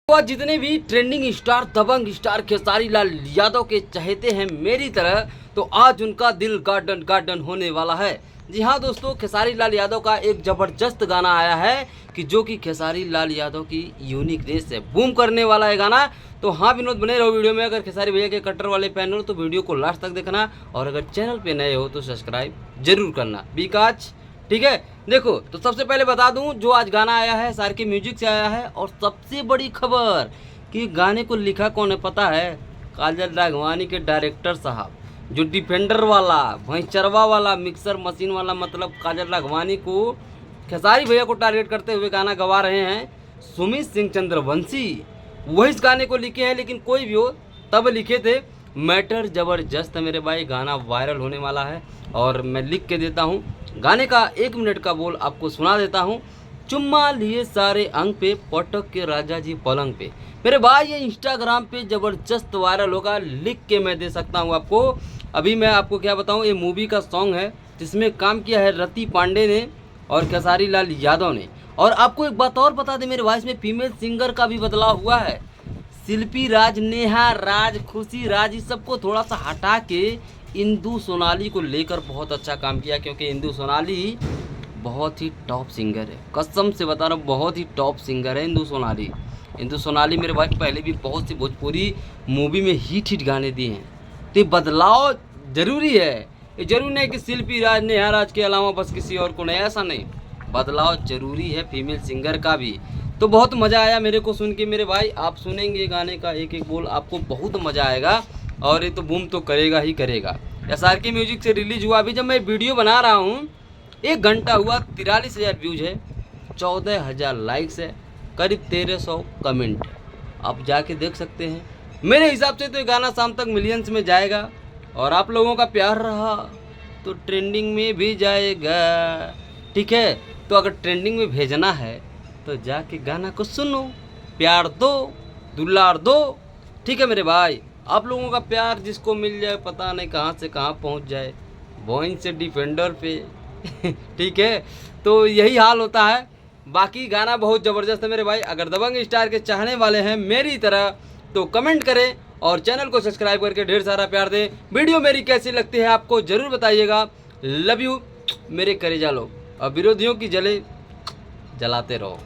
वह जितने भी ट्रेंडिंग स्टार दबंग स्टार खेसारी लाल यादव के चाहते हैं मेरी तरह, तो आज उनका दिल गार्डन गार्डन होने वाला है। जी हाँ दोस्तों, खेसारी लाल यादव का एक ज़बरदस्त गाना आया है कि जो कि खेसारी लाल यादव की यूनिकनेस है, बूम करने वाला है गाना। तो हाँ विनोद, बने रहो वीडियो में। अगर खेसारी भैया के कट्टर वाले फैन हो तो वीडियो को लास्ट तक देखना, और अगर चैनल पे नए हो तो सब्सक्राइब जरूर करना। बिकाज ठीक है। देखो, तो सबसे पहले बता दूं, जो आज गाना आया है सार के म्यूजिक से आया है, और सबसे बड़ी खबर कि गाने को लिखा कौन है पता है? काजल राघवानी के डायरेक्टर साहब, जो डिफेंडर वाला भैंसचरवा वाला मिक्सर मशीन वाला, मतलब काजल राघवानी को खेसारी भैया को टारगेट करते हुए गाना गवा रहे हैं सुमित सिंह चंद्रवंशी, वही इस गाने को लिखे हैं। लेकिन कोई भी हो, तब लिखे थे। मैटर ज़बरदस्त है मेरे भाई, गाना वायरल होने वाला है। और मैं लिख के देता हूँ गाने का 1 मिनट का बोल आपको सुना देता हूँ। चुम्मा लिए सारे अंग पे, पटक के राजा जी पलंग पे। मेरे भाई ये इंस्टाग्राम पे ज़बरदस्त वायरल होगा, लिख के मैं दे सकता हूँ आपको। अभी मैं आपको क्या बताऊँ, ये मूवी का सॉन्ग है जिसमें काम किया है रति पांडे ने और खेसारी लाल यादव ने। और आपको एक बात और बता दें मेरे भाई, इसमें फीमेल सिंगर का भी बदलाव हुआ है। शिल्पी राज, नेहा राज, खुशी राज, इस सबको थोड़ा सा हटा के इंदु सोनाली को लेकर बहुत अच्छा काम किया, क्योंकि इंदु सोनाली बहुत ही टॉप सिंगर है। कसम से बता रहा हूँ, बहुत ही टॉप सिंगर है इंदु सोनाली। इंदु सोनाली मेरे भाई पहले भी बहुत सी भोजपुरी मूवी में हिट गाने दिए हैं। तो ये बदलाव जरूरी है। ये जरूरी नहीं कि शिल्पी राज, नेहा राज के अलावा बस किसी और को नहीं, ऐसा नहीं। बदलाव जरूरी है फीमेल सिंगर का भी। तो बहुत मज़ा आया मेरे को सुन के मेरे भाई। आप सुनेंगे गाने का एक एक बोल, आपको बहुत मज़ा आएगा, और ये तो बूम तो करेगा ही करेगा। एसआर के म्यूजिक से रिलीज हुआ। अभी जब मैं वीडियो बना रहा हूँ 1 घंटा हुआ, 43,000 व्यूज़ है, 14,000 लाइक्स है, करीब 1,300 कमेंट। आप जाके देख सकते हैं। मेरे हिसाब से तो ये गाना शाम तक मिलियंस में जाएगा, और आप लोगों का प्यार रहा तो ट्रेंडिंग में भी जाएगा। ठीक है, तो अगर ट्रेंडिंग में भेजना है तो जाके गाना को सुनो, प्यार दो, दुलार दो। ठीक है मेरे भाई, आप लोगों का प्यार जिसको मिल जाए पता नहीं कहाँ से कहाँ पहुँच जाए, बोइंग से डिफेंडर पे। ठीक है, तो यही हाल होता है। बाकी गाना बहुत ज़बरदस्त है मेरे भाई। अगर दबंग स्टार के चाहने वाले हैं मेरी तरह तो कमेंट करें, और चैनल को सब्सक्राइब करके ढेर सारा प्यार दें। वीडियो मेरी कैसी लगती है आपको ज़रूर बताइएगा। लव यू मेरे करेजा लोग, और विरोधियों की जले जलाते रहो।